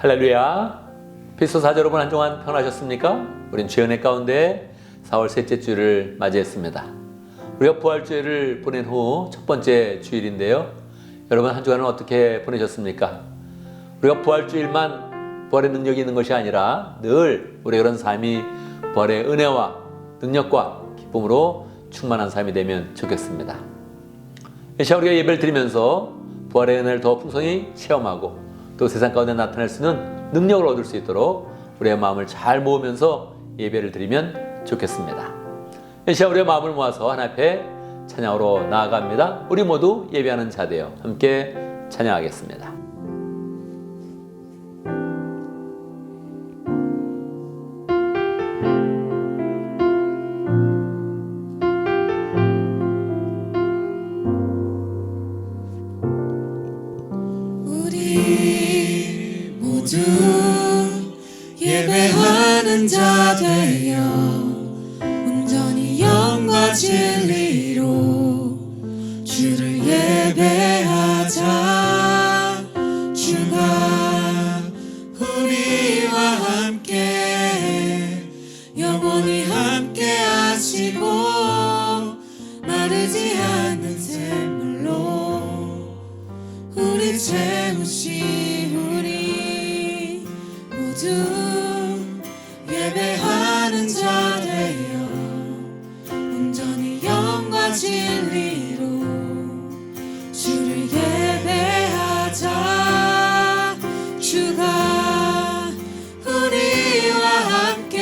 할렐루야. 피스 사자 여러분, 한 주간 평안하셨습니까? 우린 주연의 가운데 4월 셋째 주일을 맞이했습니다. 우리가 부활주일을 보낸 후 첫 번째 주일인데요. 여러분, 한 주간은 어떻게 보내셨습니까? 우리가 부활주일만 부활의 능력이 있는 것이 아니라 늘 우리의 그런 삶이 부활의 은혜와 능력과 기쁨으로 충만한 삶이 되면 좋겠습니다. 이 시간 우리가 예배를 드리면서 부활의 은혜를 더 풍성히 체험하고 또 세상 가운데 나타날 수 있는 능력을 얻을 수 있도록 우리의 마음을 잘 모으면서 예배를 드리면 좋겠습니다. 이 시간 우리의 마음을 모아서 하나님 앞에 찬양으로 나아갑니다. 우리 모두 예배하는 자 되어 함께 찬양하겠습니다. 우리 모두 예배하는 자 되어 온전히 영과 진리로 주를 예배하자. 주가 우리와 함께 영원히 함께 하시고 마르지 않는 샘물로 우리 채우시. 우리 모두 예배하는 자 되어 온전히 영과 진리로 주를 예배하자. 주가 우리와 함께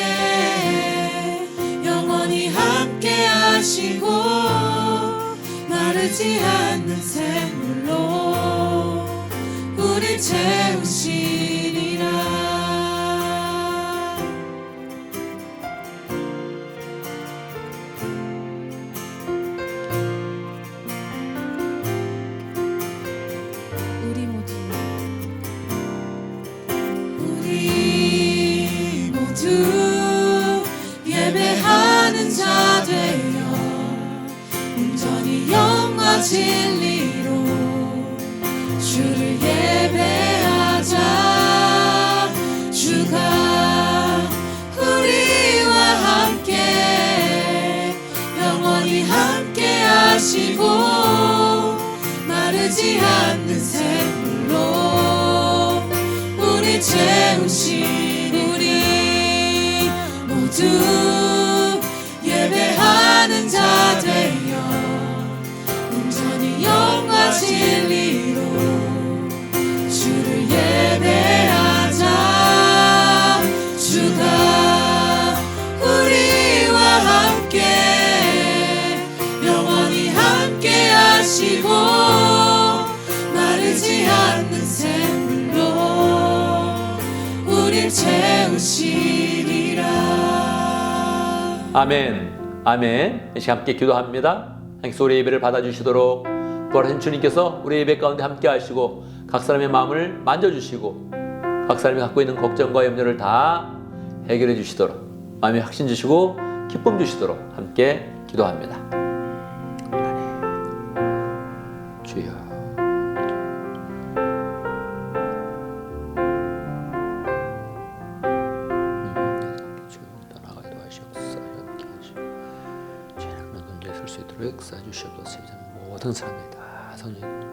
영원히 함께 하시고 마르지 않는 샘물로 우리 채우시리라. 우리 모두 예배하는 자 되어 온전히 영과 진리로 주를 예배하자. 주가 우리와 함께 영원히 함께 하시고 마르지 않는 샘물로 우리 채우시. 우리 모두 예배하는 자 되어 온전히 영과 진리로 주를 예배하자. 주가 우리와 함께 영원히 함께 하시고 마르지 않는 샘물로 우릴 채우시리라. 아멘. 아멘. 이 시간 함께 기도합니다. 하나님께서 우리 예배를 받아주시도록 부활하신 주님께서 우리 예배 가운데 함께 하시고 각 사람의 마음을 만져주시고 각 사람이 갖고 있는 걱정과 염려를 다 해결해 주시도록 마음에 확신 주시고 기쁨 주시도록 함께 기도합니다. 주여. 떠나가기도 하시옵소서. 함께 하시고 죄악은 존재에 설 수 있도록 역사하주시옵소서. 모든 사람들이 다 성령으로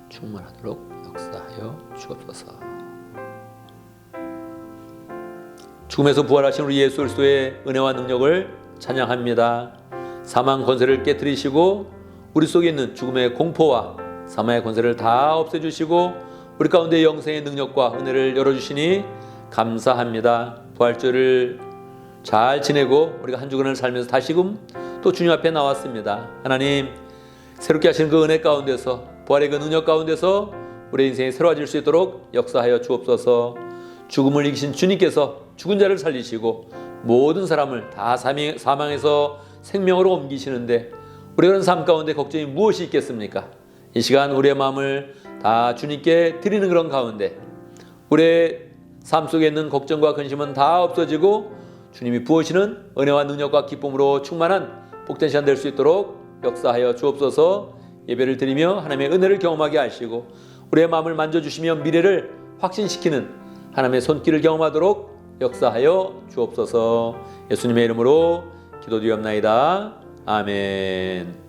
충만하도록 역사하여 주옵소서. 죽음에서 부활하신 우리 예수 그리스도의 은혜와 능력을 찬양합니다. 사망 권세를 깨뜨리시고 우리 속에 있는 죽음의 공포와 사망의 권세를 다 없애주시고 우리 가운데 영생의 능력과 은혜를 열어주시니 감사합니다. 부활주를 잘 지내고 우리가 한 주간을 살면서 다시금 또 주님 앞에 나왔습니다. 하나님, 새롭게 하신 그 은혜 가운데서 부활의 그 능력 가운데서 우리 인생이 새로워질 수 있도록 역사하여 주옵소서. 죽음을 이기신 주님께서 죽은 자를 살리시고 모든 사람을 다 사망에서 생명으로 옮기시는데 우리 그런 삶 가운데 걱정이 무엇이 있겠습니까? 이 시간 우리의 마음을 다 주님께 드리는 그런 가운데 우리의 삶 속에 있는 걱정과 근심은 다 없어지고 주님이 부으시는 은혜와 능력과 기쁨으로 충만한 복된 시간 될 수 있도록 역사하여 주옵소서. 예배를 드리며 하나님의 은혜를 경험하게 하시고 우리의 마음을 만져주시며 미래를 확신시키는 하나님의 손길을 경험하도록 역사하여 주옵소서. 예수님의 이름으로 기도드리옵나이다. 아멘.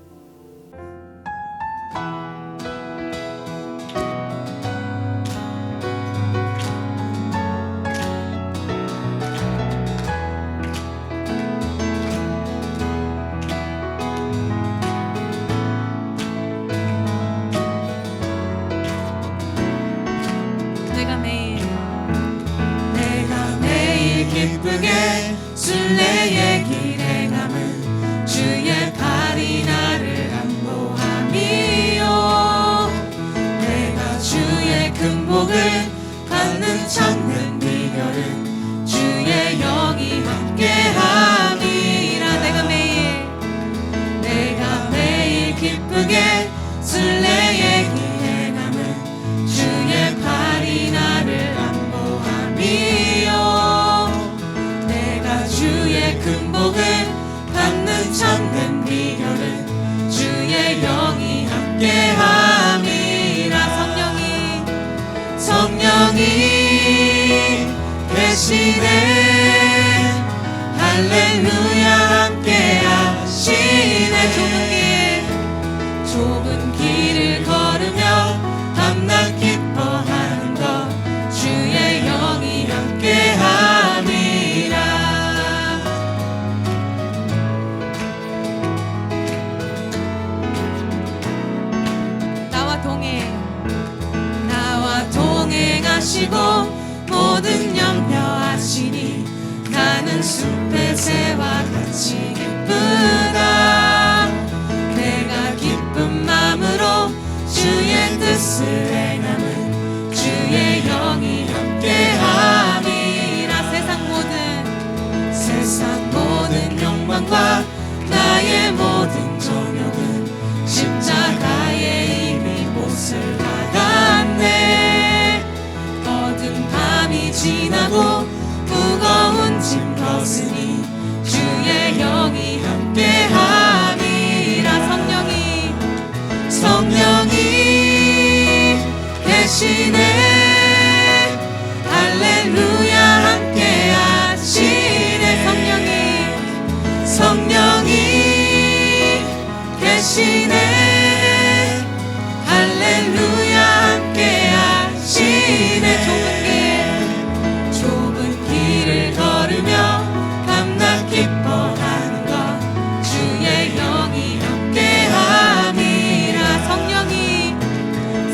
내가 매일 기쁘게 순례의 길 행함은 주의 팔이 나를 안보함이요. 내가 주의 큰 복을 받는 참된 비결은 주의 영이 함께함이라. 내가 매일 기쁘게 순례의 길 행함은 주의 팔이 나를 내가 주의 큰 복을 받는 참된 비결은 주의 영이 함께함이라. 성령이 계시네. 할렐루야 함께하시네. 좁은 길을 걸으며 밤낮 기뻐하는 것 주의 영이 함께함이라. 나와 동행하시고 모든 염려하시니 나는 숲의 새와 같이 기쁘다. 내가 기쁜 마음으로 주의 뜻을 행함은 주의 영이 함께함이라. 세상 모든 욕망과 나의 모든 정욕은 십자가에 이미 못을 박았네. 어두운 밤이 지나고 무거운 짐 벗으니 주의 영이 함께함이라. 성령이 계시네. 할렐루야 함께하시네. 성령이 계시네. 할렐루야 함께하시네. 좁은 길을 걸으며 밤낮 기뻐하는 것 주의 영이 함께함이라.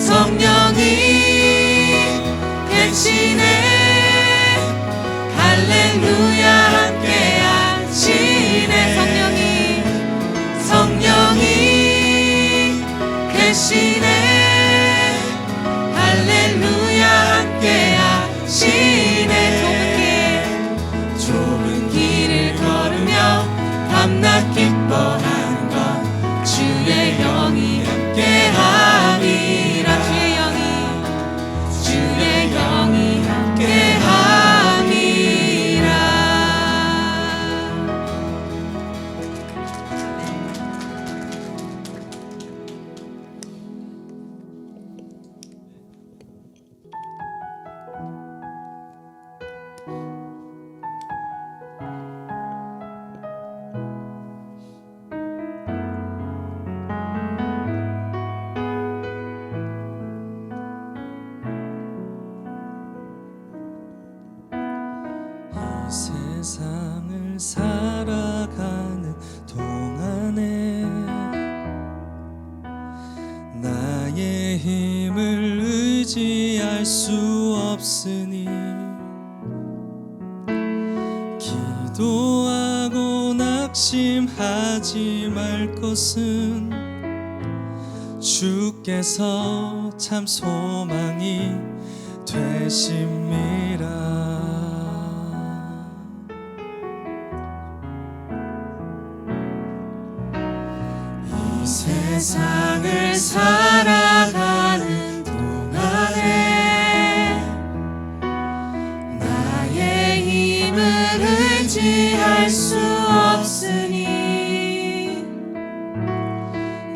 성령이 계시네. 할렐루야 함께하시네. 성령이 계시네. 할렐루야 함께하시네. 좁은 길을 걸으며 밤낮 기뻐하는 것 주의 영이 함께함이라. 주의 영이 함께함이라. 세상을 살아가는 동안에 나의 힘을 의지할 수 없으니 기도하고 낙심하지 말 것은 주께서 참 소망이 되심이라. 세상을 살아가는 동안에 나의 힘을 의지할 수 없으니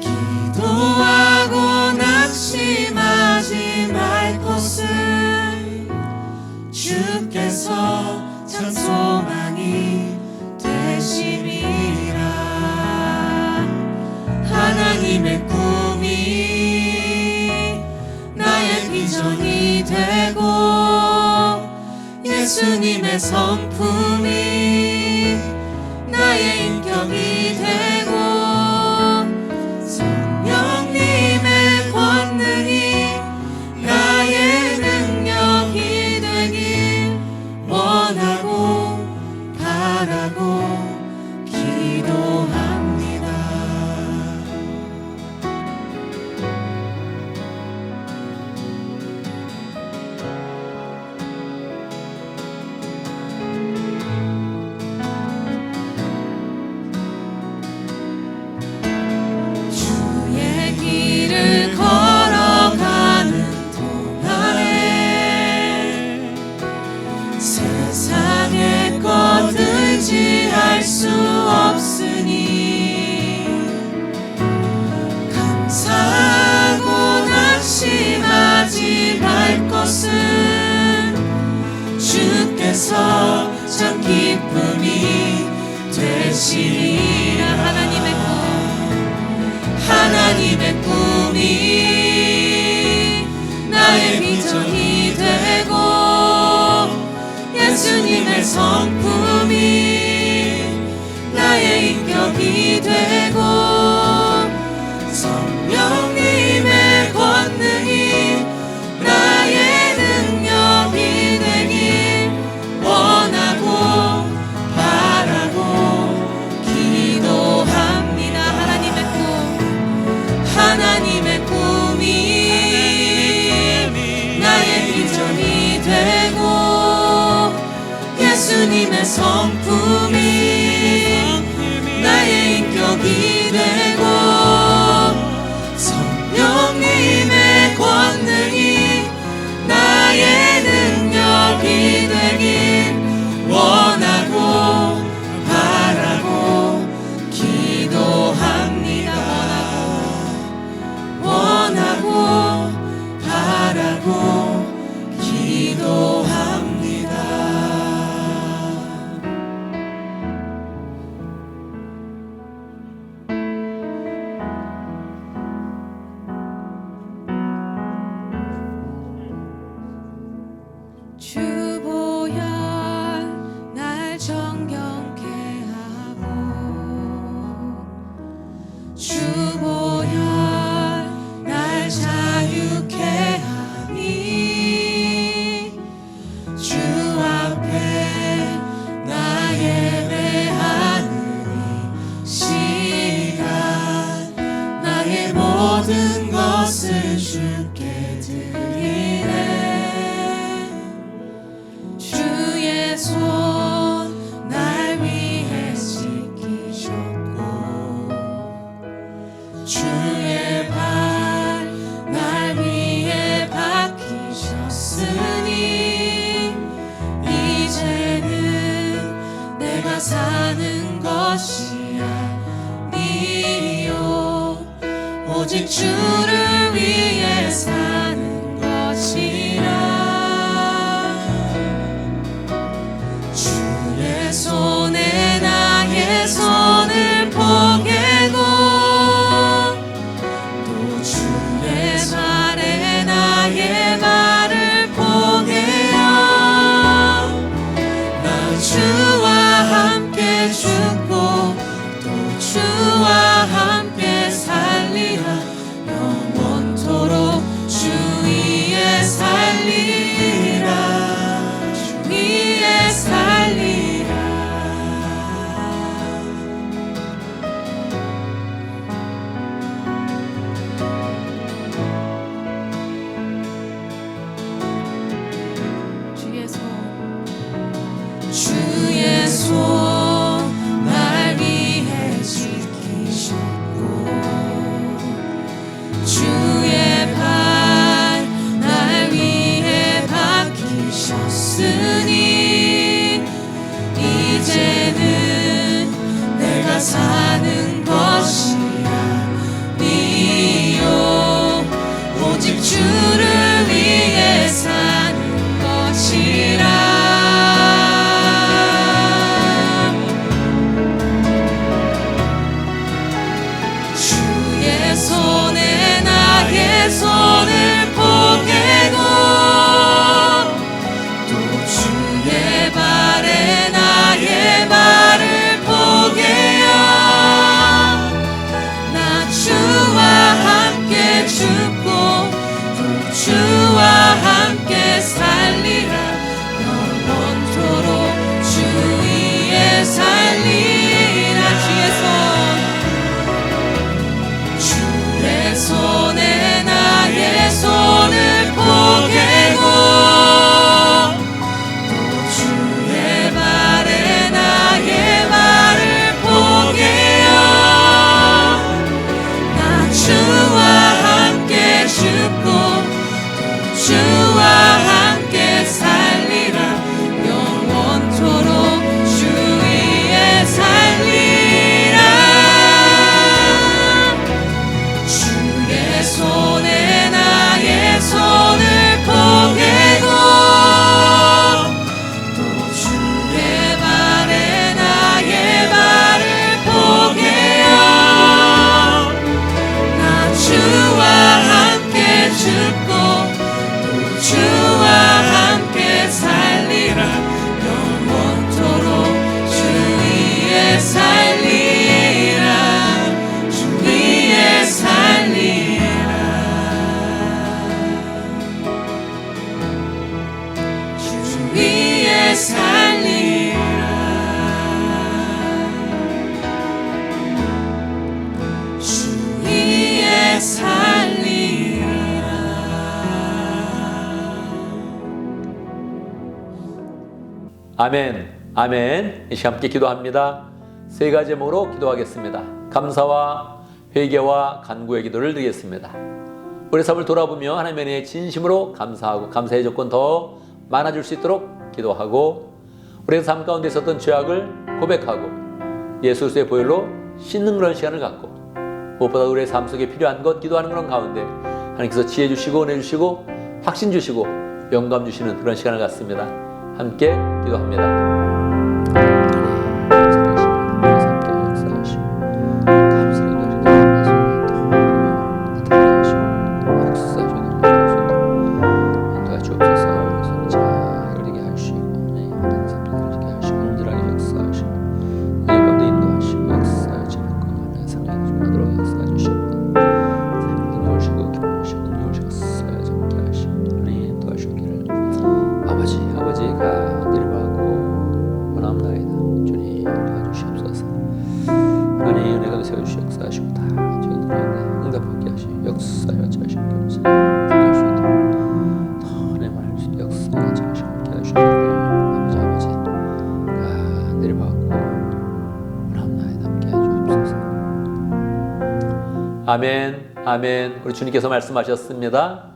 기도하고 낙심하지 말 것은 하나님의 꿈이 나의 비전이 되고 예수님의 성품이 나의 인격이 되고 성령님의 권능이 나의 능력이 되길 원하고 바라고 기도합니다. 주의 길을 걸어가는 동안에 세상의 것 의지할 수 없으니 감사하고 낙심하지 말 것은 주께서 참 기쁨이 되시리라. 하나님의 꿈이 나의 비전이 되고 예수님의 성품이 나의 인격이 되고 성령님의 권능이 나의 능력이 되길 원하고 바라고 기도합니다. 하나님의 꿈이 나의 비전이 되고 예수님의 성품이 나의 인격이 되고 성령님의 권능이 나의 능력이 되길 원하고 바라고 기도합니다. 원하고 바라고 기도합니다. 주보혈 날 정경케 하고 주보혈 날 자유케 하니 주 앞에 나 예배하는 이 시간 나의 모든 것을 주께 드리네. 주의 손 날 위해 지키셨고 주의 발 날 위해 박히셨으니 이제는 내가 사는 것이 아니요 오직 주를 위해 사는 것이라. 주의 손에 나의 손을 포개고 또 주의 발에 나의 발을 포개어 나 주와 함께 죽고 또 주와 함께 살리라. 영원토록 주 손에 나의 손을 포개고 또 주의 발에 나의 발을 포개어 나 주와 함께 죽고 또 주와 함께 살리라 영원토록 주 위에 살리라 주의 손에 나의 손을 포개고 또 주의 발에 나의 발을 포개어 나 주와 함께 죽고 또 주와 함께 살리라 영원토록 주 위에 살리라 주의 손에 나의 손을 포개고 또 주의 발에 나의 발을 포개어 나 주와 함께 죽고 또 주와 함께 살리라 영원토록 주 위에 살리라 주 위에 살리라 주 위에 살리라 주 위에 살리라 아멘, 아멘. 이 시간 함께 기도합니다. 세 가지 제목으로 기도하겠습니다. 감사와 회개와 간구의 기도를 드리겠습니다. 우리 삶을 돌아보며 하나님의 은혜에 진심으로 감사하고 감사의 조건 더 많아질 수 있도록 기도하고 우리의 삶 가운데 있었던 죄악을 고백하고 예수 그리스도의 보혈로 씻는 그런 시간을 갖고 무엇보다 우리의 삶 속에 필요한 것 기도하는 그런 가운데 하나님께서 지혜 주시고 은혜 주시고 확신 주시고 영감 주시는 그런 시간을 갖습니다. 함께 기도합니다. 아버지가 내려가고 원합나이다. 주님 도와주시옵소서. 하나님 은혜가 세워주시 역사하시고 다 저희들에게 응답하게 하시 역사하여 자시옵소서. 내 말을 주시 역사하여 자시옵게 하시옵소서. 아버지가 내려가고 원합나이다. 함께 해주옵소서. 아멘, 아멘. 우리 주님께서 말씀하셨습니다.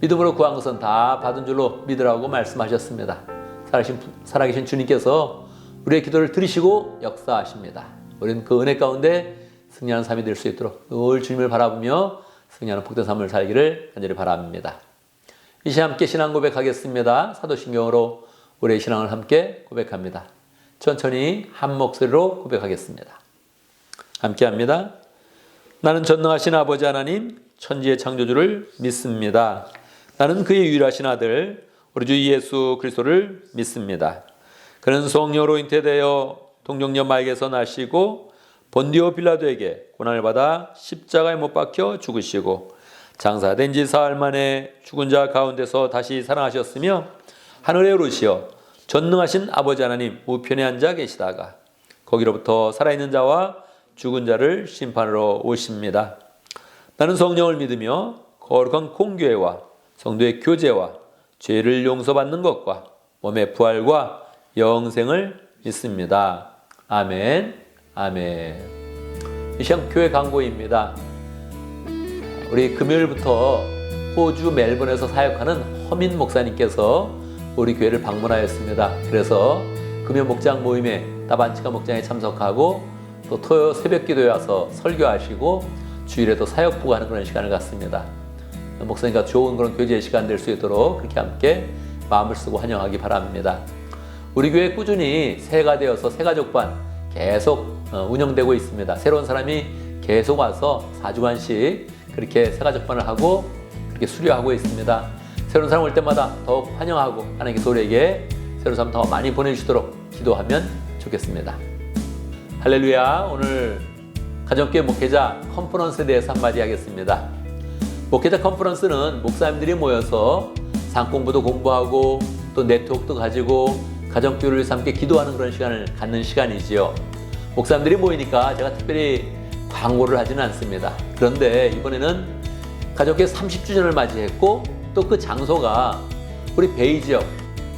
믿음으로 구한 것은 다 받은 줄로 믿으라고 말씀하셨습니다. 살아계신 주님께서 우리의 기도를 들으시고 역사하십니다. 우리는 그 은혜 가운데 승리하는 삶이 될 수 있도록 늘 주님을 바라보며 승리하는 복된 삶을 살기를 간절히 바랍니다. 이 시간 함께 신앙 고백하겠습니다. 사도신경으로 우리의 신앙을 함께 고백합니다. 천천히 한 목소리로 고백하겠습니다. 함께 합니다. 나는 전능하신 아버지 하나님 천지의 창조주를 믿습니다. 나는 그의 유일하신 아들 우리 주 예수 그리스도를 믿습니다. 그는 성령으로 잉태되어 동정녀 마리아에게서 나시고 본디오 빌라도에게 고난을 받아 십자가에 못 박혀 죽으시고 장사된 지 사흘 만에 죽은 자 가운데서 다시 살아나셨으며 하늘에 오르시어 전능하신 아버지 하나님 우편에 앉아 계시다가 거기로부터 살아있는 자와 죽은 자를 심판하러 오십니다. 나는 성령을 믿으며 거룩한 공교회와 성도의 교제와 죄를 용서받는 것과 몸의 부활과 영생을 믿습니다. 아멘, 아멘. 이 시간 교회 광고입니다. 우리 금요일부터 호주 멜번에서 사역하는 허민 목사님께서 우리 교회를 방문하였습니다. 그래서 금요 목장 모임에 다반치카 목장에 참석하고 또 토요 새벽 기도에 와서 설교하시고 주일에도 사역부가 하는 그런 시간을 갖습니다. 목사님과 좋은 그런 교제의 시간 될 수 있도록 그렇게 함께 마음을 쓰고 환영하기 바랍니다. 우리 교회 꾸준히 새해가 되어서 새가족반 계속 운영되고 있습니다. 새로운 사람이 계속 와서 4주간씩 그렇게 새가족반을 하고 그렇게 수료하고 있습니다. 새로운 사람 올 때마다 더욱 환영하고 하나님께서 우리에게 새로운 사람 더 많이 보내주시도록 기도하면 좋겠습니다. 할렐루야. 오늘 가정교회 목회자 컨퍼런스에 대해서 한마디 하겠습니다. 목회자 컨퍼런스는 목사님들이 모여서 상공부도 공부하고 또 네트워크도 가지고 가정교회를 위해서 함께 기도하는 그런 시간을 갖는 시간이지요. 목사님들이 모이니까 제가 특별히 광고를 하지는 않습니다. 그런데 이번에는 가정교회 30주년을 맞이했고 또 그 장소가 우리 베이 지역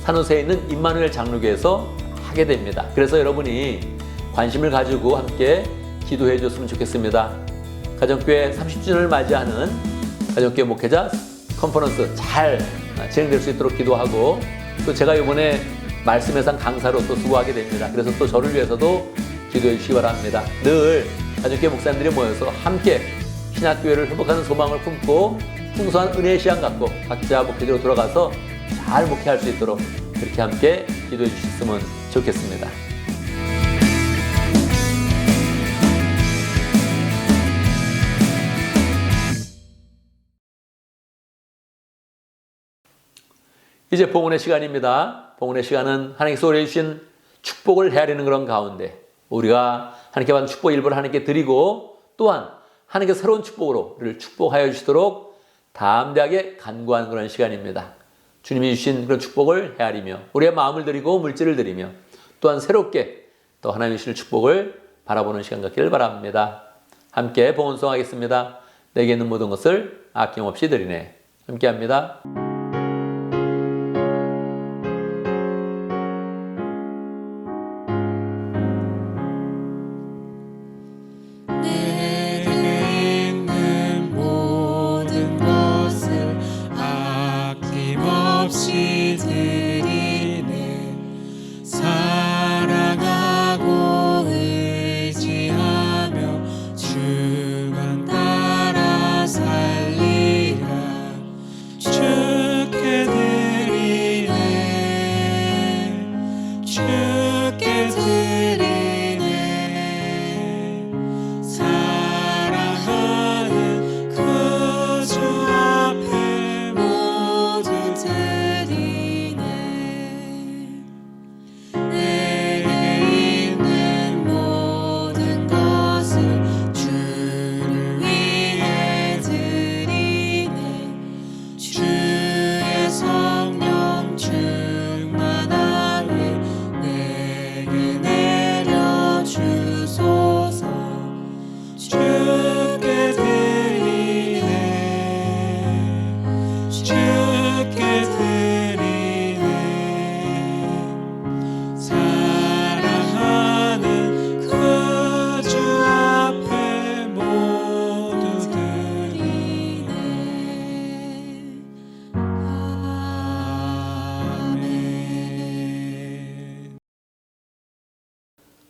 산호세에 있는 임마누엘 장로교에서 하게 됩니다. 그래서 여러분이 관심을 가지고 함께 기도해 줬으면 좋겠습니다. 가정교회 30주년을 맞이하는 가정교회 목회자 컨퍼런스 잘 진행될 수 있도록 기도하고 또 제가 이번에 말씀회상 강사로 또 수고하게 됩니다. 그래서 또 저를 위해서도 기도해 주시기 바랍니다. 늘 가정교회 목사님들이 모여서 함께 신학교회를 회복하는 소망을 품고 풍성한 은혜의 시간 갖고 각자 목회자로 돌아가서 잘 목회할 수 있도록 그렇게 함께 기도해 주셨으면 좋겠습니다. 이제 봉헌의 시간입니다. 봉헌의 시간은 하나님께서 우리에게 주신 축복을 헤아리는 그런 가운데 우리가 하나님께 받은 축복 일부를 하나님께 드리고 또한 하나님께서 새로운 축복으로 우리를 축복하여 주시도록 담대하게 간구하는 그런 시간입니다. 주님이 주신 그런 축복을 헤아리며 우리의 마음을 드리고 물질을 드리며 또한 새롭게 또 하나님이 주신 축복을 바라보는 시간 갖기를 바랍니다. 함께 봉헌송하겠습니다. 내게 있는 모든 것을 아낌없이 드리네. 함께합니다.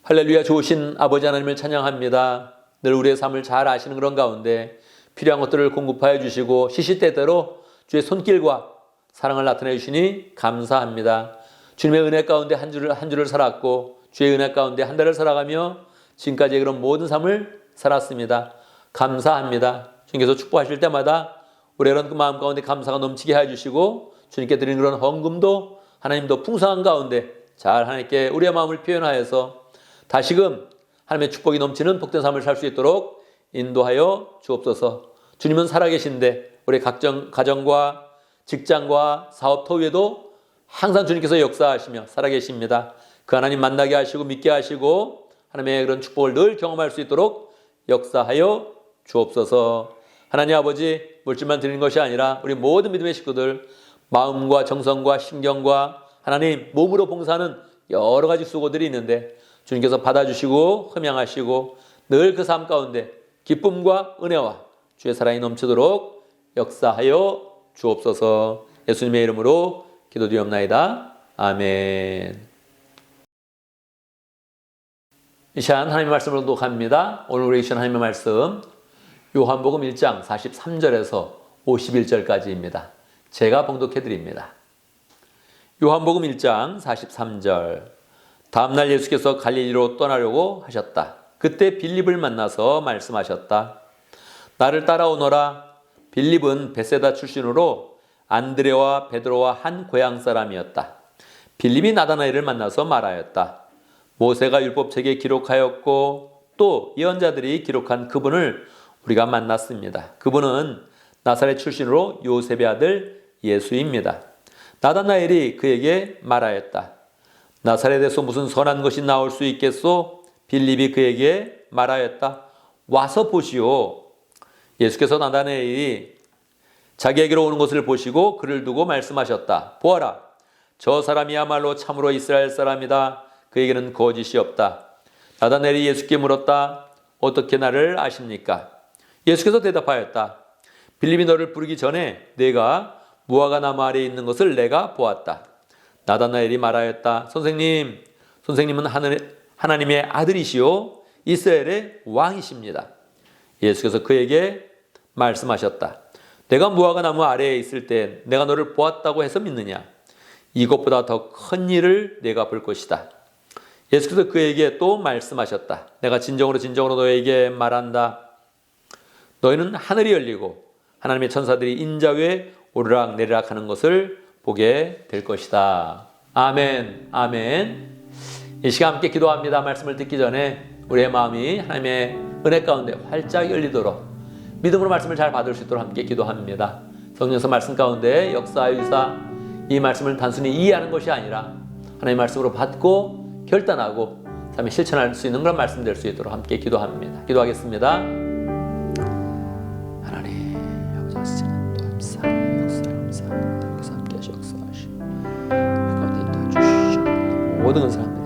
할렐루야. 좋으신 아버지 하나님을 찬양합니다. 늘 우리의 삶을 잘 아시는 그런 가운데 필요한 것들을 공급하여 주시고 시시때때로 주의 손길과 사랑을 나타내 주시니 감사합니다. 주님의 은혜 가운데 한 주를 살았고 주의 은혜 가운데 한 달을 살아가며 지금까지의 그런 모든 삶을 살았습니다. 감사합니다. 주님께서 축복하실 때마다 우리의 그런 그 마음 가운데 감사가 넘치게 해주시고 주님께 드리는 그런 헌금도 하나님도 풍성한 가운데 잘 하나님께 우리의 마음을 표현하여서 다시금 하나님의 축복이 넘치는 복된 삶을 살 수 있도록 인도하여 주옵소서. 주님은 살아계신데 우리 각종 가정과 직장과 사업터 위에도 항상 주님께서 역사하시며 살아계십니다. 그 하나님 만나게 하시고 믿게 하시고 하나님의 그런 축복을 늘 경험할 수 있도록 역사하여 주옵소서. 하나님 아버지, 물질만 드리는 것이 아니라 우리 모든 믿음의 식구들 마음과 정성과 신경과 하나님 몸으로 봉사하는 여러 가지 수고들이 있는데 주님께서 받아주시고 흠양하시고 늘 그 삶 가운데 기쁨과 은혜와 주의 사랑이 넘치도록 역사하여 주옵소서. 예수님의 이름으로 기도드리옵나이다. 아멘. 이 시간 하나님의 말씀을 독합니다. 오늘 우리 시간 하나님의 말씀 요한복음 1장 43절에서 51절까지입니다. 제가 봉독해 드립니다. 요한복음 1장 43절. 다음날 예수께서 갈릴리로 떠나려고 하셨다. 그때 빌립을 만나서 말씀하셨다. 나를 따라오너라. 빌립은 베세다 출신으로 안드레와 베드로와 한 고향 사람이었다. 빌립이 나다나엘을 만나서 말하였다. 모세가 율법책에 기록하였고 또 예언자들이 기록한 그분을 우리가 만났습니다. 그분은 나사렛 출신으로 요셉의 아들 예수입니다. 나다나엘이 그에게 말하였다. 나사렛에서 무슨 선한 것이 나올 수 있겠소? 빌립이 그에게 말하였다. 와서 보시오. 예수께서 나다나엘이 자기에게로 오는 것을 보시고 그를 두고 말씀하셨다. 보아라, 저 사람이야말로 참으로 이스라엘 사람이다. 그에게는 거짓이 없다. 나다나엘이 예수께 물었다. 어떻게 나를 아십니까? 예수께서 대답하였다. 빌립이 너를 부르기 전에 내가 무화과 나무 아래에 있는 것을 내가 보았다. 나다나엘이 말하였다. 선생님은 하나님의 아들이시오 이스라엘의 왕이십니다. 예수께서 그에게 말씀하셨다. 내가 무화과 나무 아래에 있을 때 내가 너를 보았다고 해서 믿느냐? 이것보다 더 큰 일을 내가 볼 것이다. 예수께서 그에게 또 말씀하셨다. 내가 진정으로 너에게 말한다. 너희는 하늘이 열리고 하나님의 천사들이 인자 위에 오르락내리락 하는 것을 보게 될 것이다. 아멘, 아멘. 이 시간 함께 기도합니다. 말씀을 듣기 전에 우리의 마음이 하나님의 은혜 가운데 활짝 열리도록 믿음으로 말씀을 잘 받을 수 있도록 함께 기도합니다. 성령께서 말씀 가운데 역사하유사 이 말씀을 단순히 이해하는 것이 아니라 하나님의 말씀으로 받고 결단하고 삶에 실천할 수 있는 그런 말씀 될 수 있도록 함께 기도합니다. 기도하겠습니다. 하나님 여기서 역사합니다. 여기서 함께 하시 역사하시고 그 가운데 인도해주시옵소서. 모든 사람들이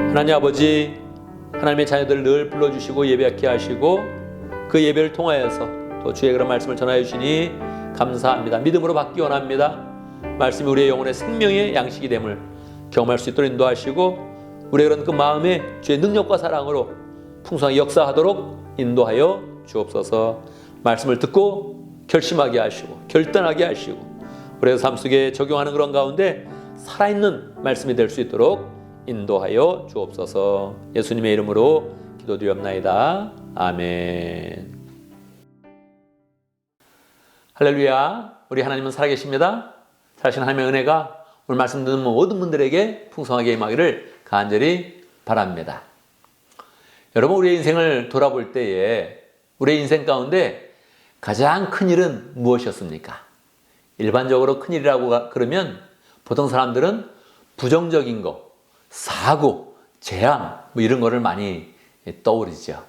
하나님 아버지, 하나님의 자녀들을 늘 불러주시고 예배하게 하시고 그 예배를 통하여서 또 주의 그런 말씀을 전하여 주시니 감사합니다. 믿음으로 받기 원합니다. 말씀이 우리의 영혼의 생명의 양식이 됨을 경험할 수 있도록 인도하시고 우리의 그런 그 마음에 주의 능력과 사랑으로 풍성하게 역사하도록 인도하여 주옵소서. 말씀을 듣고 결심하게 하시고 결단하게 하시고 우리의 삶 속에 적용하는 그런 가운데 살아있는 말씀이 될 수 있도록 인도하여 주옵소서. 예수님의 이름으로 기도드리옵나이다. 아멘. 할렐루야. 우리 하나님은 살아계십니다. 살아계신 하나님의 은혜가 오늘 말씀 듣는 모든 분들에게 풍성하게 임하기를 간절히 바랍니다. 여러분, 우리의 인생을 돌아볼 때에 우리의 인생 가운데 가장 큰 일은 무엇이었습니까? 일반적으로 큰 일이라고 그러면 보통 사람들은 부정적인 거, 사고, 재앙 뭐 이런 거를 많이 떠오르죠.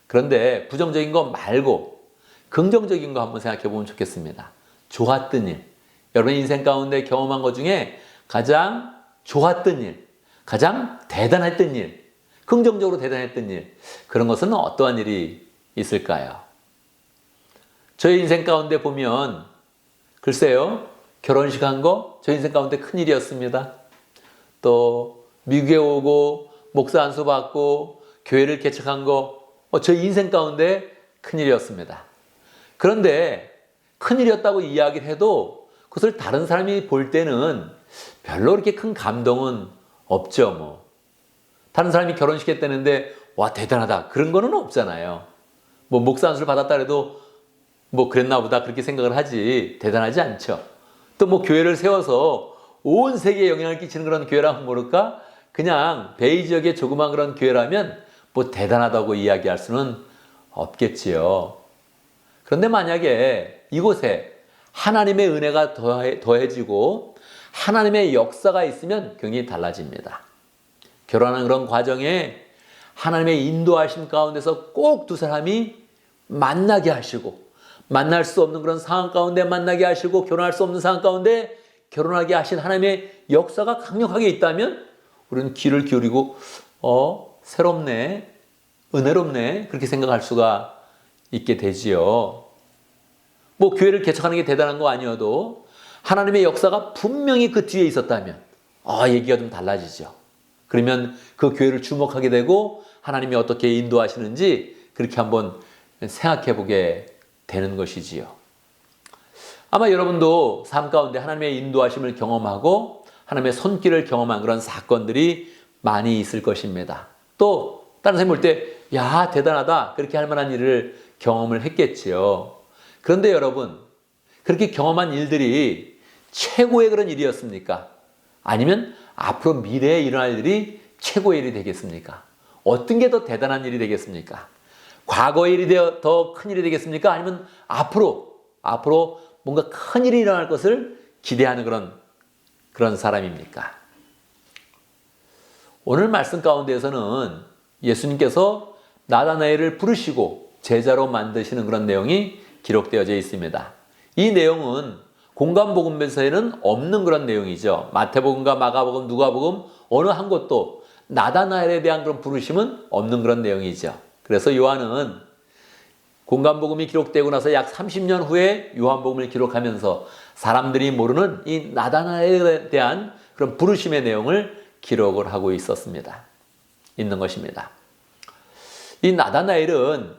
그런데 부정적인 거 말고 긍정적인 거 한번 생각해 보면 좋겠습니다. 좋았던 일, 여러분 인생 가운데 경험한 것 중에 가장 좋았던 일, 가장 대단했던 일, 긍정적으로 대단했던 일, 그런 것은 어떠한 일이 있을까요? 저희 인생 가운데 보면 글쎄요, 결혼식 한 거 저희 인생 가운데 큰 일이었습니다. 또 미국에 오고 목사 안수 받고 교회를 개척한 거 저희 인생 가운데 큰일이었습니다. 그런데 큰일이었다고 이야기를 해도 그것을 다른 사람이 볼 때는 별로 그렇게 큰 감동은 없죠. 뭐 다른 사람이 결혼식 했다는데 와 대단하다 그런 거는 없잖아요. 뭐 목사 안수를 받았다 해도 뭐 그랬나 보다 그렇게 생각을 하지 대단하지 않죠. 또 뭐 교회를 세워서 온 세계에 영향을 끼치는 그런 교회라면 모를까? 그냥 베이 지역의 조그만 그런 교회라면 뭐 대단하다고 이야기할 수는 없겠지요. 그런데 만약에 이곳에 하나님의 은혜가 더해지고 하나님의 역사가 있으면 굉장히 달라집니다. 결혼하는 그런 과정에 하나님의 인도하심 가운데서 꼭 두 사람이 만나게 하시고 만날 수 없는 그런 상황 가운데 만나게 하시고 결혼할 수 없는 상황 가운데 결혼하게 하신 하나님의 역사가 강력하게 있다면 우리는 귀를 기울이고 새롭네, 은혜롭네 그렇게 생각할 수가 있게 되지요. 뭐 교회를 개척하는 게 대단한 거 아니어도 하나님의 역사가 분명히 그 뒤에 있었다면 얘기가 좀 달라지죠. 그러면 그 교회를 주목하게 되고 하나님이 어떻게 인도하시는지 그렇게 한번 생각해 보게 되는 것이지요. 아마 여러분도 삶 가운데 하나님의 인도하심을 경험하고 하나님의 손길을 경험한 그런 사건들이 많이 있을 것입니다. 또 다른 사람이 볼 때 야 대단하다 그렇게 할 만한 일을 경험을 했겠지요. 그런데 여러분 그렇게 경험한 일들이 최고의 그런 일이었습니까? 아니면 앞으로 미래에 일어날 일이 최고의 일이 되겠습니까? 어떤 게 더 대단한 일이 되겠습니까? 과거의 일이 더 큰 일이 되겠습니까? 아니면 앞으로 뭔가 큰 일이 일어날 것을 기대하는 그런 사람입니까? 오늘 말씀 가운데에서는 예수님께서 나다나엘을 부르시고 제자로 만드시는 그런 내용이 기록되어져 있습니다. 이 내용은 공간복음서에는 없는 그런 내용이죠. 마태복음과 마가복음, 누가복음 어느 한 곳도 나다나엘에 대한 그런 부르심은 없는 그런 내용이죠. 그래서 요한은 공간복음이 기록되고 나서 약 30년 후에 요한복음을 기록하면서 사람들이 모르는 이 나다나엘에 대한 그런 부르심의 내용을 기록을 하고 있는 것입니다. 이 나다나엘은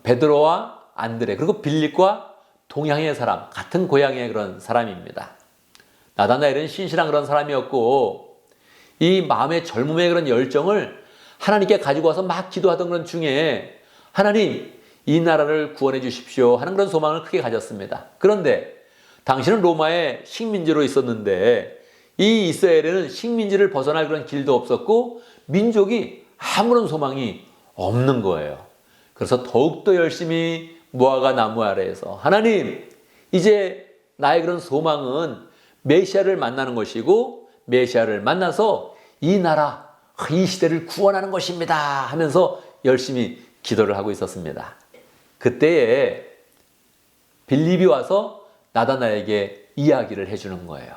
베드로와 안드레 그리고 빌립과 동양의 사람, 같은 고향의 그런 사람입니다. 나다나엘은 신실한 그런 사람이었고 이 마음의 젊음의 그런 열정을 하나님께 가지고 와서 막 기도하던 그런 중에 하나님 이 나라를 구원해 주십시오 하는 그런 소망을 크게 가졌습니다. 그런데 당신은 로마의 식민지로 있었는데 이 이스라엘에는 식민지를 벗어날 그런 길도 없었고 민족이 아무런 소망이 없는 거예요. 그래서 더욱더 열심히 무화과 나무 아래에서 하나님 이제 나의 그런 소망은 메시아를 만나는 것이고 메시아를 만나서 이 나라 이 시대를 구원하는 것입니다 하면서 열심히 기도를 하고 있었습니다. 그때에 빌립이 와서 나다나엘에게 이야기를 해주는 거예요.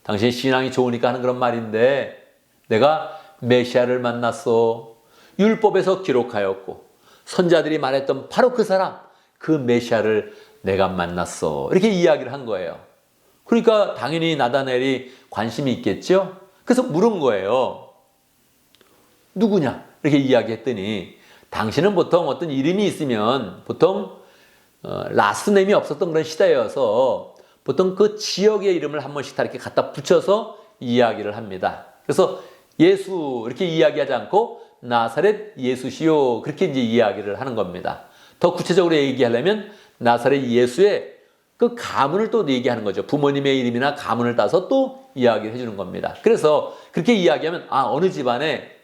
당신 신앙이 좋으니까 하는 그런 말인데 내가 메시아를 만났어. 율법에서 기록하였고 선자들이 말했던 바로 그 사람, 그 메시아를 내가 만났어. 이렇게 이야기를 한 거예요. 그러니까 당연히 나다나엘이 관심이 있겠죠. 그래서 물은 거예요. 누구냐? 이렇게 이야기했더니 당신은 보통 어떤 이름이 있으면 보통 라스트네임이 없었던 그런 시대여서 보통 그 지역의 이름을 한 번씩 다 이렇게 갖다 붙여서 이야기를 합니다. 그래서 예수 이렇게 이야기하지 않고 나사렛 예수시요 그렇게 이제 이야기를 하는 겁니다. 더 구체적으로 얘기하려면 나사렛 예수의 그 가문을 또 얘기하는 거죠. 부모님의 이름이나 가문을 따서 또 이야기를 해주는 겁니다. 그래서 그렇게 이야기하면 어느 집안에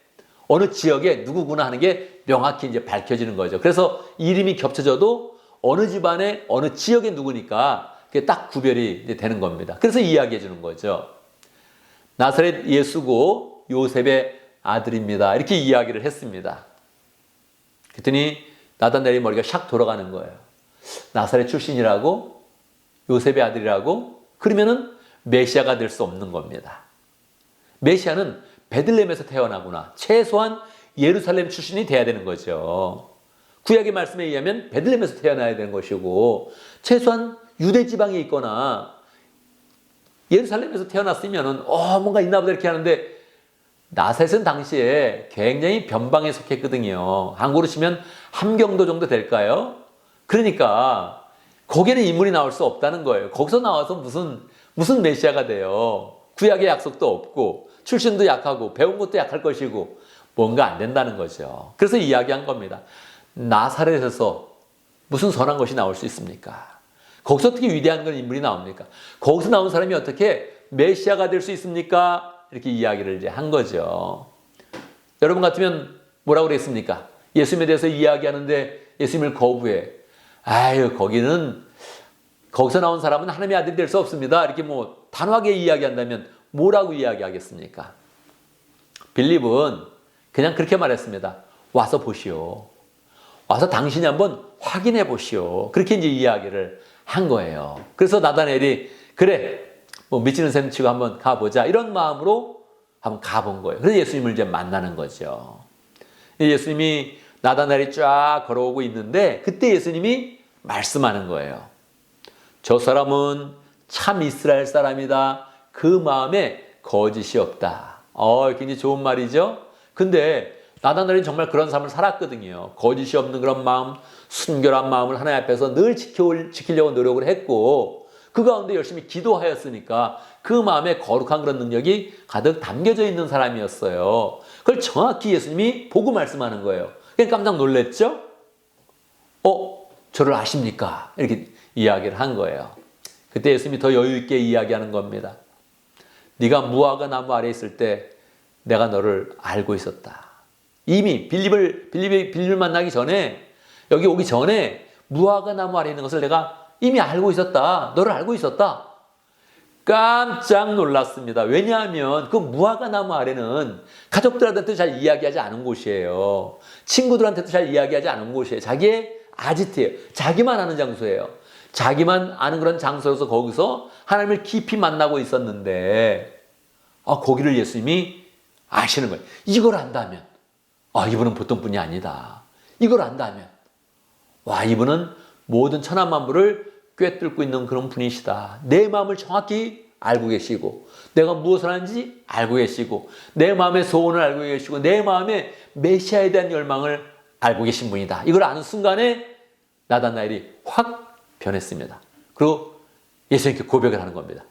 어느 지역에 누구구나 하는 게 명확히 이제 밝혀지는 거죠. 그래서 이름이 겹쳐져도 어느 집안에 어느 지역에 누구니까 그게 딱 구별이 이제 되는 겁니다. 그래서 이야기해 주는 거죠. 나사렛 예수고 요셉의 아들입니다. 이렇게 이야기를 했습니다. 그랬더니 나다나엘이 머리가 샥 돌아가는 거예요. 나사렛 출신이라고? 요셉의 아들이라고? 그러면은 메시아가 될 수 없는 겁니다. 메시아는 베들레헴에서 태어나구나. 최소한 예루살렘 출신이 돼야 되는 거죠. 구약의 말씀에 의하면 베들레헴에서 태어나야 되는 것이고 최소한 유대 지방에 있거나 예루살렘에서 태어났으면은 뭔가 있나 보다 이렇게 하는데 나사렛은 당시에 굉장히 변방에 속했거든요. 한국으로 치면 함경도 정도 될까요? 그러니까 거기에는 인물이 나올 수 없다는 거예요. 거기서 나와서 무슨 메시아가 돼요. 구약의 약속도 없고 출신도 약하고 배운 것도 약할 것이고 뭔가 안 된다는 거죠. 그래서 이야기한 겁니다. 나사렛에서 무슨 선한 것이 나올 수 있습니까? 거기서 어떻게 위대한 그런 인물이 나옵니까? 거기서 나온 사람이 어떻게 메시아가 될 수 있습니까? 이렇게 이야기를 이제 한 거죠. 여러분 같으면 뭐라고 그랬습니까? 예수님에 대해서 이야기하는데 예수님을 거부해. 거기서 나온 사람은 하나님의 아들이 될 수 없습니다. 이렇게 단호하게 이야기한다면 뭐라고 이야기하겠습니까? 빌립은 그냥 그렇게 말했습니다. 와서 보시오. 와서 당신이 한번 확인해 보시오. 그렇게 이제 이야기를 한 거예요. 그래서 나다나엘이 그래, 미치는 셈 치고 한번 가보자. 이런 마음으로 한번 가본 거예요. 그래서 예수님을 이제 만나는 거죠. 예수님이 나다나엘이 쫙 걸어오고 있는데 그때 예수님이 말씀하는 거예요. 저 사람은 참 이스라엘 사람이다. 그 마음에 거짓이 없다. 굉장히 좋은 말이죠. 근데 나다나엘은 정말 그런 삶을 살았거든요. 거짓이 없는 그런 마음, 순결한 마음을 하나님 앞에서 늘 지키려고 노력을 했고 그 가운데 열심히 기도하였으니까 그 마음에 거룩한 그런 능력이 가득 담겨져 있는 사람이었어요. 그걸 정확히 예수님이 보고 말씀하는 거예요. 그냥 깜짝 놀랐죠? 저를 아십니까? 이렇게 이야기를 한 거예요. 그때 예수님이 더 여유 있게 이야기하는 겁니다. 네가 무화과 나무 아래에 있을 때 내가 너를 알고 있었다. 이미 빌립을 만나기 전에, 여기 오기 전에 무화과 나무 아래에 있는 것을 내가 이미 알고 있었다. 너를 알고 있었다. 깜짝 놀랐습니다. 왜냐하면 그 무화과 나무 아래는 가족들한테도 잘 이야기하지 않은 곳이에요. 친구들한테도 잘 이야기하지 않은 곳이에요. 자기의 아지트예요. 자기만 아는 장소예요. 자기만 아는 그런 장소여서 거기서 하나님을 깊이 만나고 있었는데 거기를 예수님이 아시는 거예요. 이걸 안다면 이분은 보통 분이 아니다. 이걸 안다면 이분은 모든 천하 만물을 꿰뚫고 있는 그런 분이시다. 내 마음을 정확히 알고 계시고 내가 무엇을 하는지 알고 계시고 내 마음의 소원을 알고 계시고 내 마음의 메시아에 대한 열망을 알고 계신 분이다. 이걸 아는 순간에 나다나엘이 확 변했습니다. 그리고 예수님께 고백을 하는 겁니다.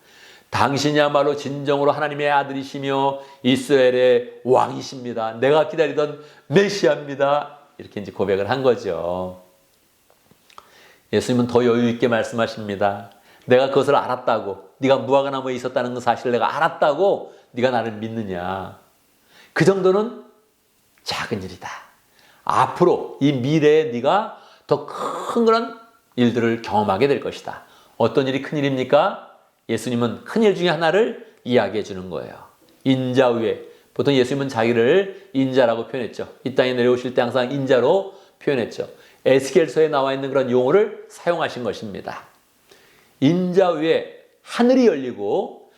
당신이야말로 진정으로 하나님의 아들이시며 이스라엘의 왕이십니다. 내가 기다리던 메시아입니다. 이렇게 이제 고백을 한 거죠. 예수님은 더 여유 있게 말씀하십니다. 내가 그것을 알았다고, 네가 무화과 나무에 있었다는 그 사실을 내가 알았다고 네가 나를 믿느냐. 그 정도는 작은 일이다. 앞으로 이 미래에 네가 더 큰 그런 일들을 경험하게 될 것이다. 어떤 일이 큰 일입니까? 예수님은 큰 일 중에 하나를 이야기해 주는 거예요. 인자 위에. 보통 예수님은 자기를 인자라고 표현했죠. 이 땅에 내려오실 때 항상 인자로 표현했죠. 에스겔서에 나와 있는 그런 용어를 사용하신 것입니다. 인자 위에 하늘이 열리고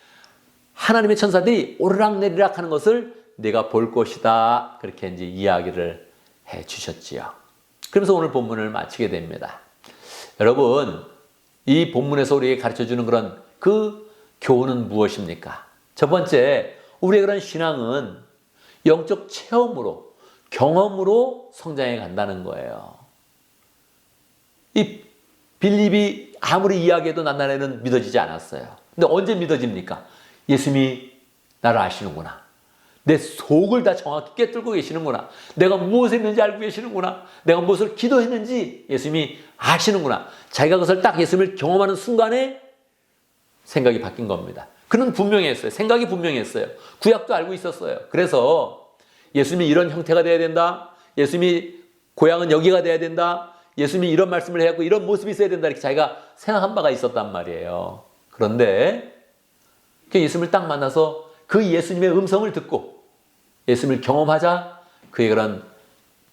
하나님의 천사들이 오르락내리락 하는 것을 내가 볼 것이다. 그렇게 이제 이야기를 해 주셨지요. 그러면서 오늘 본문을 마치게 됩니다. 여러분, 이 본문에서 우리에게 가르쳐 주는 그런 그 교훈은 무엇입니까? 첫 번째, 우리의 그런 신앙은 영적 체험으로, 경험으로 성장해 간다는 거예요. 이 빌립이 아무리 이야기해도 나다나엘은 믿어지지 않았어요. 근데 언제 믿어집니까? 예수님이 나를 아시는구나. 내 속을 다 정확히 꿰뚫고 계시는구나. 내가 무엇을 했는지 알고 계시는구나. 내가 무엇을 기도했는지 예수님이 아시는구나. 자기가 그것을 딱 예수님을 경험하는 순간에 생각이 바뀐 겁니다. 그는 분명히 했어요. 생각이 분명히 했어요. 구약도 알고 있었어요. 그래서 예수님이 이런 형태가 돼야 된다. 예수님이 고향은 여기가 돼야 된다. 예수님이 이런 말씀을 해야 하고 이런 모습이 있어야 된다. 이렇게 자기가 생각한 바가 있었단 말이에요. 그런데 그 예수님을 딱 만나서 그 예수님의 음성을 듣고 예수님을 경험하자 그의 그런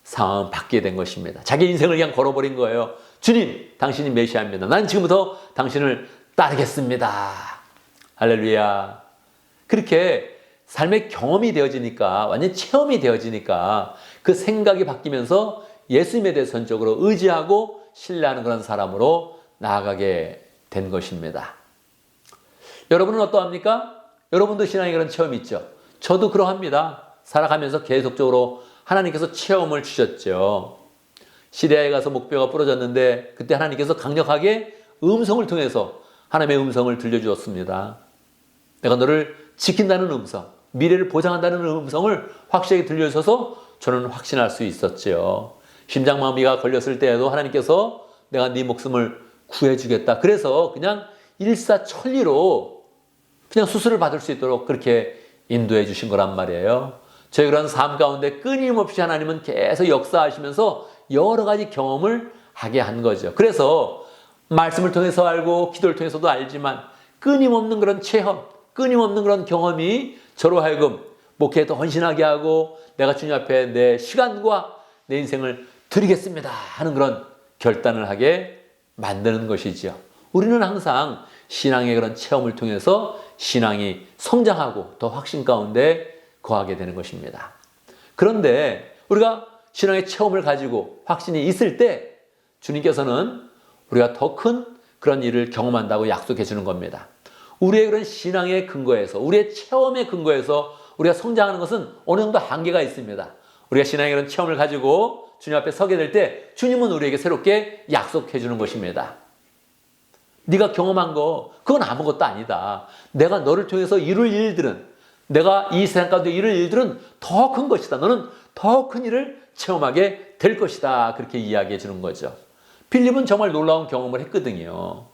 상황은 바뀌게 된 것입니다. 자기 인생을 그냥 걸어버린 거예요. 주님, 당신이 메시아입니다. 나는 지금부터 당신을 따르겠습니다. 할렐루야. 그렇게 삶의 경험이 되어지니까, 완전 체험이 되어지니까 그 생각이 바뀌면서 예수님에 대해 전적으로 의지하고 신뢰하는 그런 사람으로 나아가게 된 것입니다. 여러분은 어떠합니까? 여러분도 신앙의 그런 체험이 있죠. 저도 그러합니다. 살아가면서 계속적으로 하나님께서 체험을 주셨죠. 시리아에 가서 목뼈가 부러졌는데 그때 하나님께서 강력하게 음성을 통해서 하나님의 음성을 들려주었습니다. 내가 너를 지킨다는 음성, 미래를 보장한다는 음성을 확실하게 들려주셔서 저는 확신할 수 있었죠. 심장마비가 걸렸을 때에도 하나님께서 내가 네 목숨을 구해주겠다. 그래서 그냥 일사천리로 그냥 수술을 받을 수 있도록 그렇게 인도해 주신 거란 말이에요. 저희 그런 삶 가운데 끊임없이 하나님은 계속 역사하시면서 여러 가지 경험을 하게 한 거죠. 그래서 말씀을 통해서 알고 기도를 통해서도 알지만 끊임없는 그런 체험, 끊임없는 그런 경험이 저로 하여금 목회에 더 헌신하게 하고 내가 주님 앞에 내 시간과 내 인생을 드리겠습니다 하는 그런 결단을 하게 만드는 것이죠. 우리는 항상 신앙의 그런 체험을 통해서 신앙이 성장하고 더 확신 가운데 거하게 되는 것입니다. 그런데 우리가 신앙의 체험을 가지고 확신이 있을 때 주님께서는 우리가 더 큰 그런 일을 경험한다고 약속해 주는 겁니다. 우리의 그런 신앙의 근거에서, 우리의 체험의 근거에서 우리가 성장하는 것은 어느 정도 한계가 있습니다. 우리가 신앙의 그런 체험을 가지고 주님 앞에 서게 될 때 주님은 우리에게 새롭게 약속해 주는 것입니다. 네가 경험한 거 그건 아무것도 아니다. 내가 너를 통해서 이룰 일들은, 내가 이 세상 가운데 이룰 일들은 더 큰 것이다. 너는 더 큰 일을 체험하게 될 것이다. 그렇게 이야기해 주는 거죠. 빌립은 정말 놀라운 경험을 했거든요.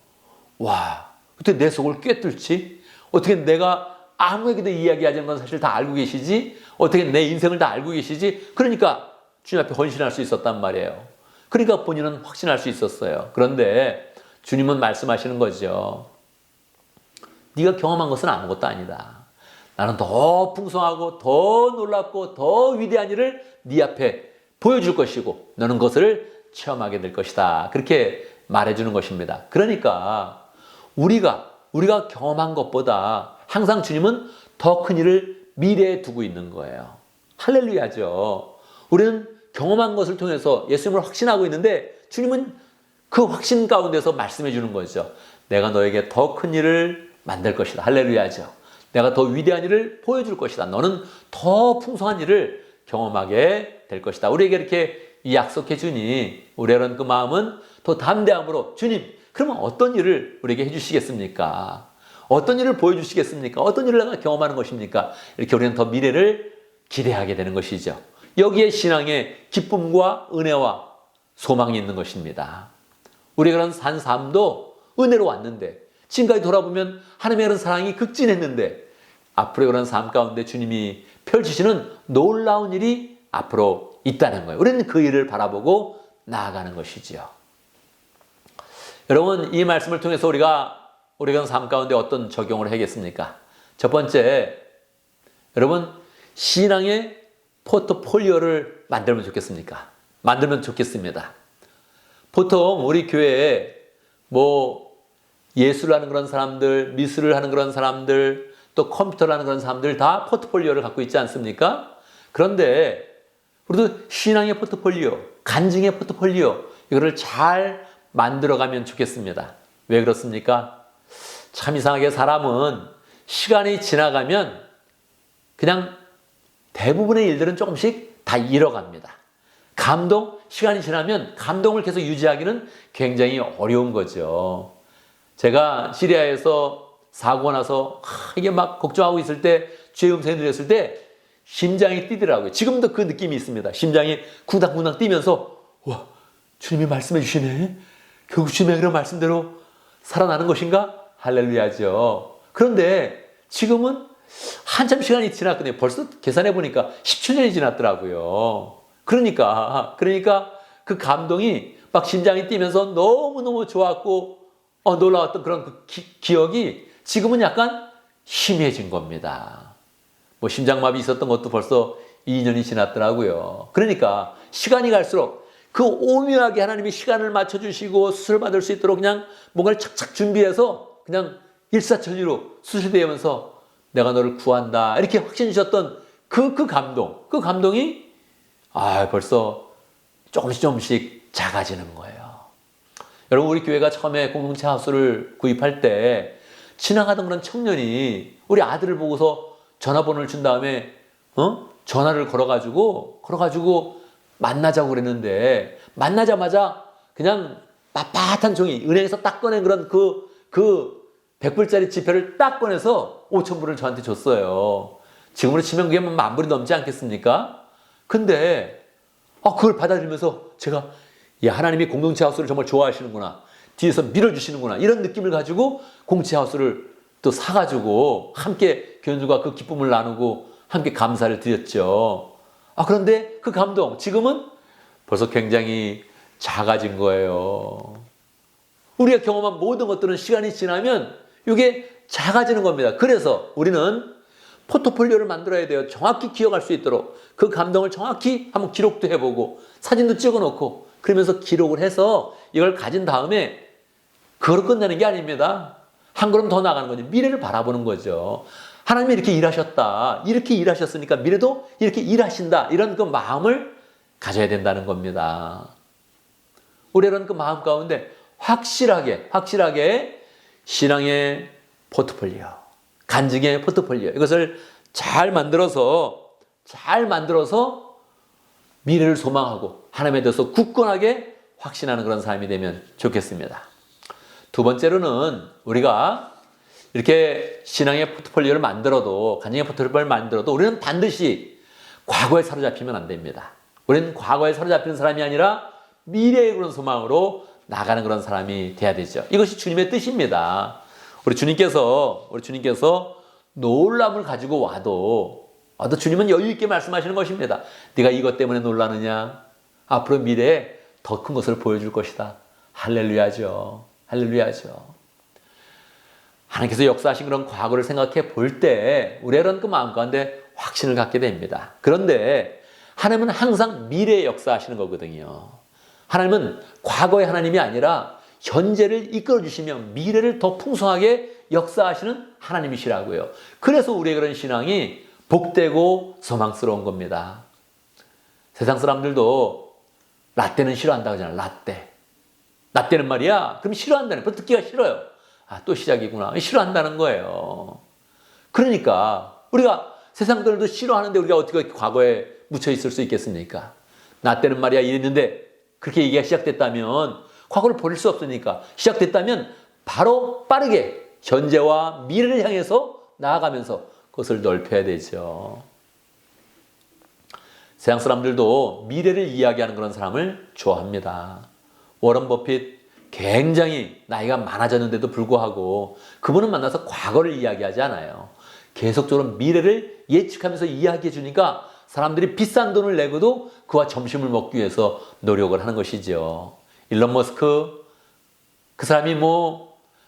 와, 어떻게 내 속을 꿰뚫지? 어떻게 내가 아무에게도 이야기하지 않는 건 사실 다 알고 계시지? 어떻게 내 인생을 다 알고 계시지? 그러니까 주님 앞에 헌신할 수 있었단 말이에요. 그러니까 본인은 확신할 수 있었어요. 그런데 주님은 말씀하시는 거죠. 네가 경험한 것은 아무것도 아니다. 나는 더 풍성하고 더 놀랍고 더 위대한 일을 네 앞에 보여줄 것이고 너는 그것을 체험하게 될 것이다. 그렇게 말해주는 것입니다. 그러니까 우리가 경험한 것보다 항상 주님은 더 큰 일을 미래에 두고 있는 거예요. 할렐루야죠. 우리는 경험한 것을 통해서 예수님을 확신하고 있는데 주님은 그 확신 가운데서 말씀해 주는 거죠. 내가 너에게 더 큰 일을 만들 것이다. 할렐루야죠. 내가 더 위대한 일을 보여줄 것이다. 너는 더 풍성한 일을 경험하게 될 것이다. 우리에게 이렇게 약속해 주니 우리는 그 마음은 더 담대함으로 주님, 그러면 어떤 일을 우리에게 해주시겠습니까? 어떤 일을 보여주시겠습니까? 어떤 일을 내가 경험하는 것입니까? 이렇게 우리는 더 미래를 기대하게 되는 것이죠. 여기에 신앙의 기쁨과 은혜와 소망이 있는 것입니다. 우리가 그런 산 삶도 은혜로 왔는데 지금까지 돌아보면 하나님의 그런 사랑이 극진했는데 앞으로 그런 삶 가운데 주님이 펼치시는 놀라운 일이 앞으로 있다는 거예요. 우리는 그 일을 바라보고 나아가는 것이지요. 여러분, 이 말씀을 통해서 우리가 삶 가운데 어떤 적용을 하겠습니까? 첫 번째, 여러분 신앙의 포트폴리오를 만들면 좋겠습니까? 만들면 좋겠습니다. 보통 우리 교회에 예술을 하는 그런 사람들, 미술을 하는 그런 사람들, 또 컴퓨터를 하는 그런 사람들 다 포트폴리오를 갖고 있지 않습니까? 그런데 우리도 신앙의 포트폴리오, 간증의 포트폴리오 이거를 잘 만들어가면 좋겠습니다. 왜 그렇습니까? 참 이상하게 사람은 시간이 지나가면 그냥 대부분의 일들은 조금씩 다 잃어갑니다. 시간이 지나면 감동을 계속 유지하기는 굉장히 어려운 거죠. 제가 시리아에서 사고가 나서 이게 막 걱정하고 있을 때 주의 음성이 들렸을 때 심장이 뛰더라고요. 지금도 그 느낌이 있습니다. 심장이 쿵당쿵당 뛰면서 와, 주님이 말씀해 주시네. 결국 주님의 그런 말씀대로 살아나는 것인가? 할렐루야죠. 그런데 지금은 한참 시간이 지났거든요. 벌써 계산해 보니까 17년이 지났더라고요. 그러니까 그 감동이 막 심장이 뛰면서 너무너무 좋았고 놀라웠던 그런 그 기억이 지금은 약간 희미해진 겁니다. 심장마비 있었던 것도 벌써 2년이 지났더라고요. 그러니까 시간이 갈수록 그 오묘하게 하나님이 시간을 맞춰주시고 수술 받을 수 있도록 그냥 뭔가를 착착 준비해서 그냥 일사천리로 수술되면서 내가 너를 구한다 이렇게 확신 주셨던 그 감동이 벌써 조금씩 작아지는 거예요. 여러분, 우리 교회가 처음에 공동체 하우스를 구입할 때 지나가던 그런 청년이 우리 아들을 보고서 전화번호를 준 다음에 전화를 걸어가지고 만나자고 그랬는데 만나자마자 그냥 빳빳한 종이 은행에서 딱 꺼낸 그런 그 100불짜리 지폐를 딱 꺼내서 5,000불을 저한테 줬어요. 지금으로 치면 그게 10,000불이 넘지 않겠습니까? 근데 그걸 받아들이면서 제가 하나님이 공동체 하우스를 정말 좋아하시는구나, 뒤에서 밀어주시는구나 이런 느낌을 가지고 공동체 하우스를 또 사가지고 함께 교인들과 그 기쁨을 나누고 함께 감사를 드렸죠. 그런데 그 감동 지금은 벌써 굉장히 작아진 거예요. 우리가 경험한 모든 것들은 시간이 지나면 이게 작아지는 겁니다. 그래서 우리는 포트폴리오를 만들어야 돼요. 정확히 기억할 수 있도록 그 감동을 정확히 한번 기록도 해보고 사진도 찍어놓고 그러면서 기록을 해서 이걸 가진 다음에 그걸로 끝내는 게 아닙니다. 한 걸음 더 나가는 거죠. 미래를 바라보는 거죠. 하나님이 이렇게 일하셨다. 이렇게 일하셨으니까 미래도 이렇게 일하신다. 이런 그 마음을 가져야 된다는 겁니다. 우리는 그 마음 가운데 확실하게 신앙의 포트폴리오, 간증의 포트폴리오 이것을 잘 만들어서 미래를 소망하고 하나님에 대해서 굳건하게 확신하는 그런 삶이 되면 좋겠습니다. 두 번째로는 우리가 이렇게 신앙의 포트폴리오를 만들어도, 간증의 포트폴리오를 만들어도 우리는 반드시 과거에 사로잡히면 안 됩니다. 우리는 과거에 사로잡히는 사람이 아니라 미래의 그런 소망으로 나가는 그런 사람이 돼야 되죠. 이것이 주님의 뜻입니다. 우리 주님께서 놀람을 가지고 와도 주님은 여유 있게 말씀하시는 것입니다. 네가 이것 때문에 놀라느냐? 앞으로 미래에 더 큰 것을 보여줄 것이다. 할렐루야죠. 할렐루야죠. 하나님께서 역사하신 그런 과거를 생각해 볼 때 우리는 그 마음 가운데 확신을 갖게 됩니다. 그런데 하나님은 항상 미래에 역사하시는 거거든요. 하나님은 과거의 하나님이 아니라 현재를 이끌어주시며 미래를 더 풍성하게 역사하시는 하나님이시라고요. 그래서 우리의 그런 신앙이 복되고 소망스러운 겁니다. 세상 사람들도 라떼는 싫어한다고 하잖아요. 라떼는 말이야. 그럼 싫어한다는 거예요. 듣기가 싫어요. 또 시작이구나. 싫어한다는 거예요. 그러니까 우리가 세상 사람들도 싫어하는데 우리가 어떻게 과거에 묻혀 있을 수 있겠습니까? 라떼는 말이야 이랬는데 그렇게 얘기가 시작됐다면 과거를 버릴 수 없으니까 시작됐다면 바로 빠르게 현재와 미래를 향해서 나아가면서 그것을 넓혀야 되죠. 세상 사람들도 미래를 이야기하는 그런 사람을 좋아합니다. 워런 버핏 굉장히 나이가 많아졌는데도 불구하고 그분은 만나서 과거를 이야기하지 않아요. 계속적으로 미래를 예측하면서 이야기해 주니까 사람들이 비싼 돈을 내고도 그와 점심을 먹기 위해서 노력을 하는 것이죠. 일론 머스크, 그 사람이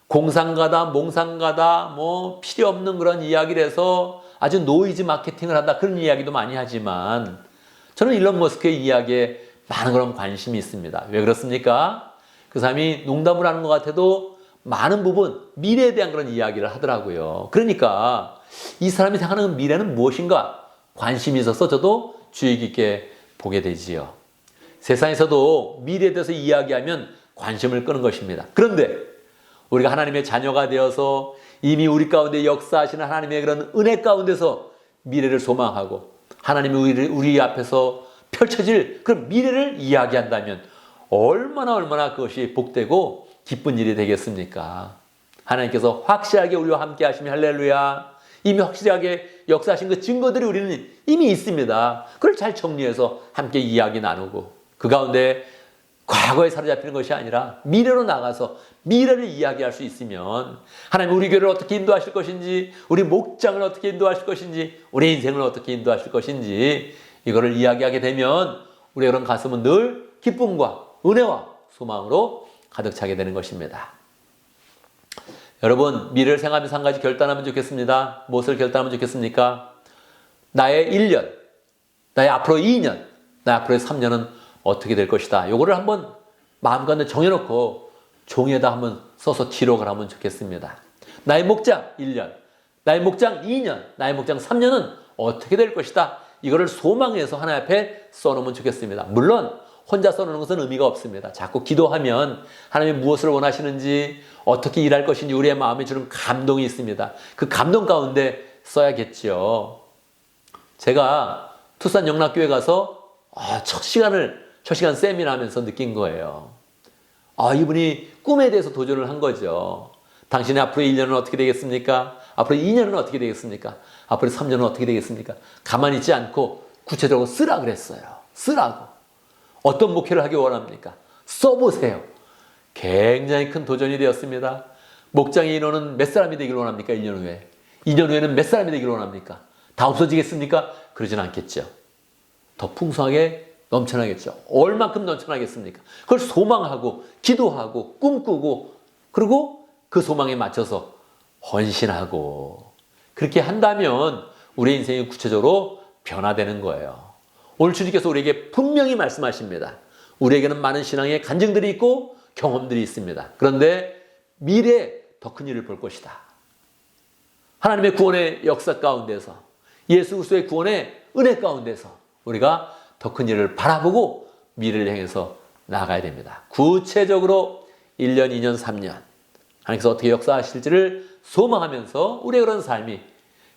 공상가다, 몽상가다, 필요 없는 그런 이야기를 해서 아주 노이즈 마케팅을 한다. 그런 이야기도 많이 하지만 저는 일론 머스크의 이야기에 많은 그런 관심이 있습니다. 왜 그렇습니까? 그 사람이 농담을 하는 것 같아도 많은 부분 미래에 대한 그런 이야기를 하더라고요. 그러니까 이 사람이 생각하는 미래는 무엇인가 관심이 있어서 저도 주의 깊게 보게 되지요. 세상에서도 미래에 대해서 이야기하면 관심을 끄는 것입니다. 그런데 우리가 하나님의 자녀가 되어서 이미 우리 가운데 역사하시는 하나님의 그런 은혜 가운데서 미래를 소망하고 하나님이 우리 앞에서 펼쳐질 그런 미래를 이야기한다면 얼마나 그것이 복되고 기쁜 일이 되겠습니까? 하나님께서 확실하게 우리와 함께 하시며 할렐루야. 이미 확실하게 역사하신 그 증거들이 우리는 이미 있습니다. 그걸 잘 정리해서 함께 이야기 나누고 그 가운데 과거에 사로잡히는 것이 아니라 미래로 나가서 미래를 이야기할 수 있으면 하나님 우리 교회를 어떻게 인도하실 것인지, 우리 목장을 어떻게 인도하실 것인지, 우리 인생을 어떻게 인도하실 것인지 이거를 이야기하게 되면 우리의 그런 가슴은 늘 기쁨과 은혜와 소망으로 가득 차게 되는 것입니다. 여러분, 미래를 생각하면서 한 가지 결단하면 좋겠습니다. 무엇을 결단하면 좋겠습니까? 나의 1년, 나의 앞으로 2년, 나의 앞으로 3년은 어떻게 될 것이다. 요거를 한번 마음가운데 정해놓고 종이에다 한번 써서 기록을 하면 좋겠습니다. 나의 목장 1년, 나의 목장 2년, 나의 목장 3년은 어떻게 될 것이다. 이거를 소망해서 하나님 앞에 써놓으면 좋겠습니다. 물론 혼자 써놓는 것은 의미가 없습니다. 자꾸 기도하면 하나님이 무엇을 원하시는지, 어떻게 일할 것인지 우리의 마음에 주는 감동이 있습니다. 그 감동 가운데 써야겠죠. 제가 투싼 영락교회 가서 첫 시간 세미나 하면서 느낀 거예요. 이분이 꿈에 대해서 도전을 한 거죠. 당신의 앞으로 1년은 어떻게 되겠습니까? 앞으로 2년은 어떻게 되겠습니까? 앞으로 3년은 어떻게 되겠습니까? 가만히 있지 않고 구체적으로 쓰라 그랬어요. 쓰라고. 어떤 목회를 하기 원합니까? 써보세요. 굉장히 큰 도전이 되었습니다. 목장의 인원은 몇 사람이 되기를 원합니까? 1년 후에. 2년 후에는 몇 사람이 되기를 원합니까? 다 없어지겠습니까? 그러진 않겠죠. 더 풍성하게 넘쳐나겠죠. 얼만큼 넘쳐나겠습니까? 그걸 소망하고 기도하고 꿈꾸고 그리고 그 소망에 맞춰서 헌신하고 그렇게 한다면 우리 인생이 구체적으로 변화되는 거예요. 오늘 주님께서 우리에게 분명히 말씀하십니다. 우리에게는 많은 신앙의 간증들이 있고 경험들이 있습니다. 그런데 미래에 더 큰 일을 볼 것이다. 하나님의 구원의 역사 가운데서 예수 그리스도의 구원의 은혜 가운데서 우리가 더 큰 일을 바라보고 미래를 향해서 나아가야 됩니다. 구체적으로 1년, 2년, 3년 하나님께서 어떻게 역사하실지를 소망하면서 우리의 그런 삶이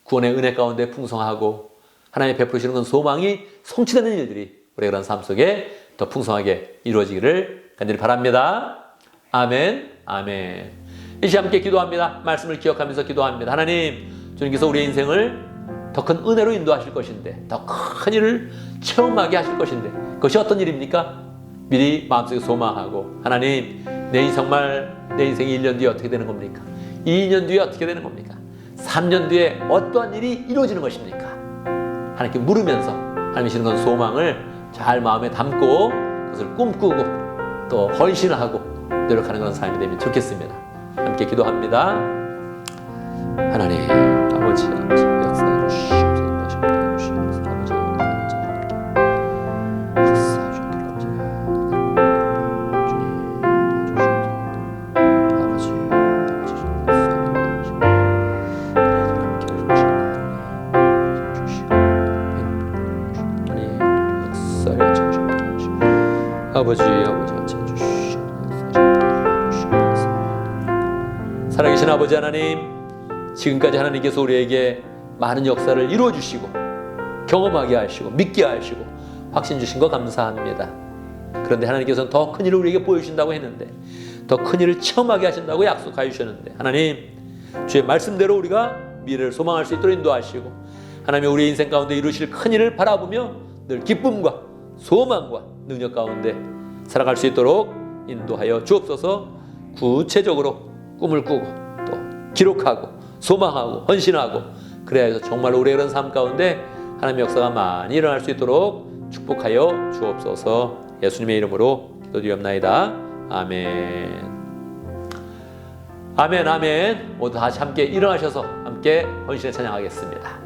구원의 은혜 가운데 풍성하고 하나님이 베푸시는 건 소망이 성취되는 일들이 우리의 그런 삶 속에 더 풍성하게 이루어지기를 간절히 바랍니다. 아멘. 아멘. 이 시간 함께 기도합니다. 말씀을 기억하면서 기도합니다. 하나님, 주님께서 우리의 인생을 더 큰 은혜로 인도하실 것인데, 더 큰 일을 체험하게 하실 것인데, 그것이 어떤 일입니까? 미리 마음속에 소망하고, 하나님, 내 인생이 1년 뒤에 어떻게 되는 겁니까? 2년 뒤에 어떻게 되는 겁니까? 3년 뒤에 어떠한 일이 이루어지는 것입니까? 하나님께 물으면서 하나님이 주시는 건 소망을 잘 마음에 담고 그것을 꿈꾸고 또 헌신하고 노력하는 그런 삶이 되면 좋겠습니다. 함께 기도합니다. 하나님 아버지 역사해 주시옵소서. 아버지 살아계신 아버지 하나님, 지금까지 하나님께서 우리에게 많은 역사를 이루어주시고 경험하게 하시고 믿게 하시고 확신 주신 거 감사합니다. 그런데 하나님께서는 더 큰 일을 우리에게 보여주신다고 했는데, 더 큰 일을 체험하게 하신다고 약속하여 주셨는데, 하나님 주의 말씀대로 우리가 미래를 소망할 수 있도록 인도하시고, 하나님이 우리의 인생 가운데 이루실 큰 일을 바라보며 늘 기쁨과 소망과 능력 가운데 살아갈 수 있도록 인도하여 주옵소서. 구체적으로 꿈을 꾸고 또 기록하고 소망하고 헌신하고, 그래야 해서 정말 우리의 그런 삶 가운데 하나님의 역사가 많이 일어날 수 있도록 축복하여 주옵소서. 예수님의 이름으로 기도드리옵나이다. 아멘. 아멘, 아멘. 모두 다시 함께 일어나셔서 함께 헌신에 찬양하겠습니다.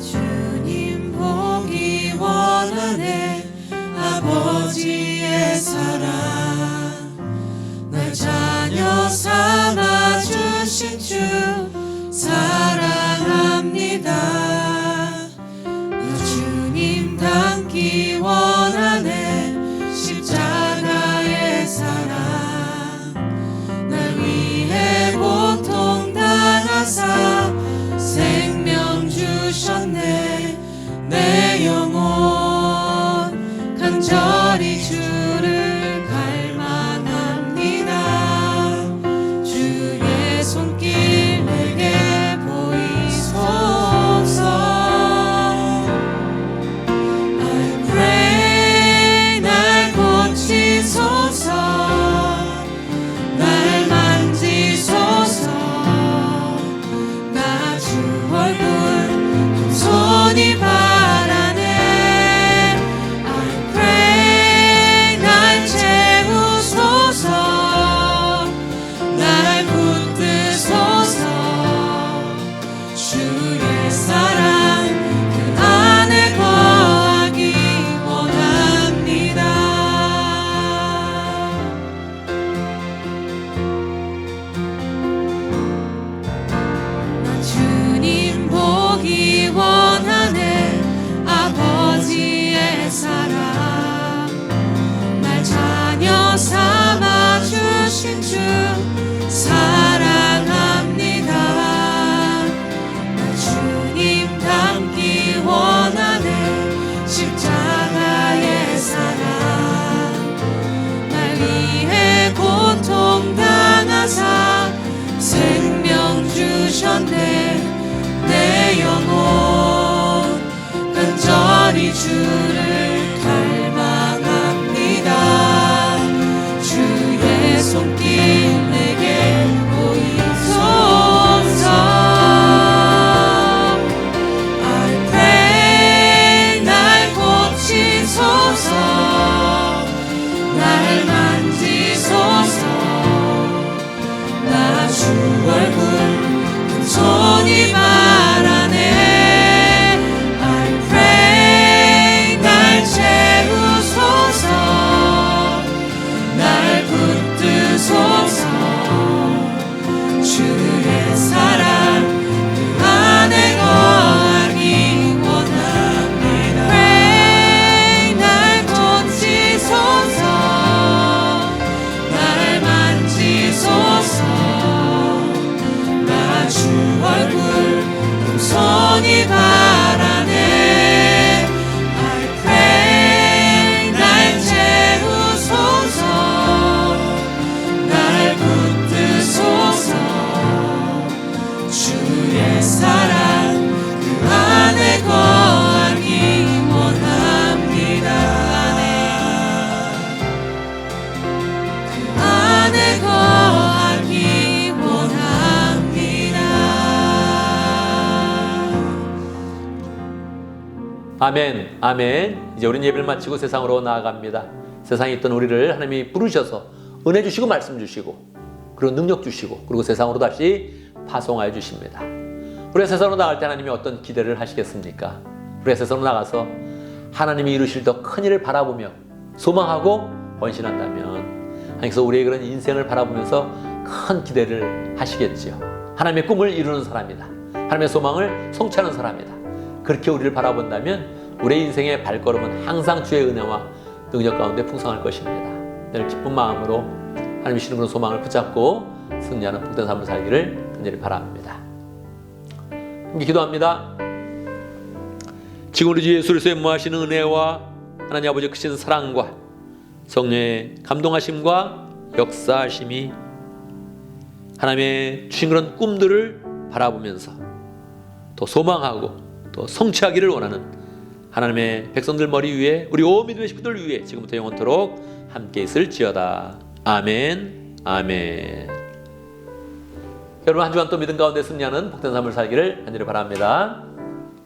주님 보기 원하네. 아버지의 사랑 날 자녀 삼아 주신 주 사랑합니다. 주님 닮기 원하네. 십자가의 사랑 날 위해 고통 당하사 생명 주셨네. 내 영혼 간절히 주를 갈망합니다. 주의 손길 내게 보이소서. I 아멘, 아멘. 이제 우리는 예배를 마치고 세상으로 나아갑니다. 세상에 있던 우리를 하나님이 부르셔서 은혜 주시고 말씀 주시고 그리고 능력 주시고 그리고 세상으로 다시 파송하여 주십니다. 우리가 세상으로 나갈 때 하나님이 어떤 기대를 하시겠습니까? 우리가 세상으로 나가서 하나님이 이루실 더 큰 일을 바라보며 소망하고 헌신한다면 하나님께서 우리의 그런 인생을 바라보면서 큰 기대를 하시겠지요. 하나님의 꿈을 이루는 사람이다. 하나님의 소망을 성취하는 사람이다. 그렇게 우리를 바라본다면 우리의 인생의 발걸음은 항상 주의 은혜와 능력 가운데 풍성할 것입니다. 늘 기쁜 마음으로 하나님이 주시는 그런 소망을 붙잡고 승리하는 복된 삶을 살기를 간절히 바랍니다. 함께 기도합니다. 지금 우리 주 예수 그리스도의 무하시는 은혜와 하나님 아버지의 크신 사랑과 성령의 감동하심과 역사하심이 하나님의 주신 그런 꿈들을 바라보면서 더 소망하고 또 성취하기를 원하는 하나님의 백성들 머리 위에 우리 온 믿음의 식구들 위에 지금부터 영원토록 함께 있을지어다. 아멘, 아멘. 여러분 한 주간 또 믿음 가운데 승리하는 복된 삶을 살기를 간절히 바랍니다.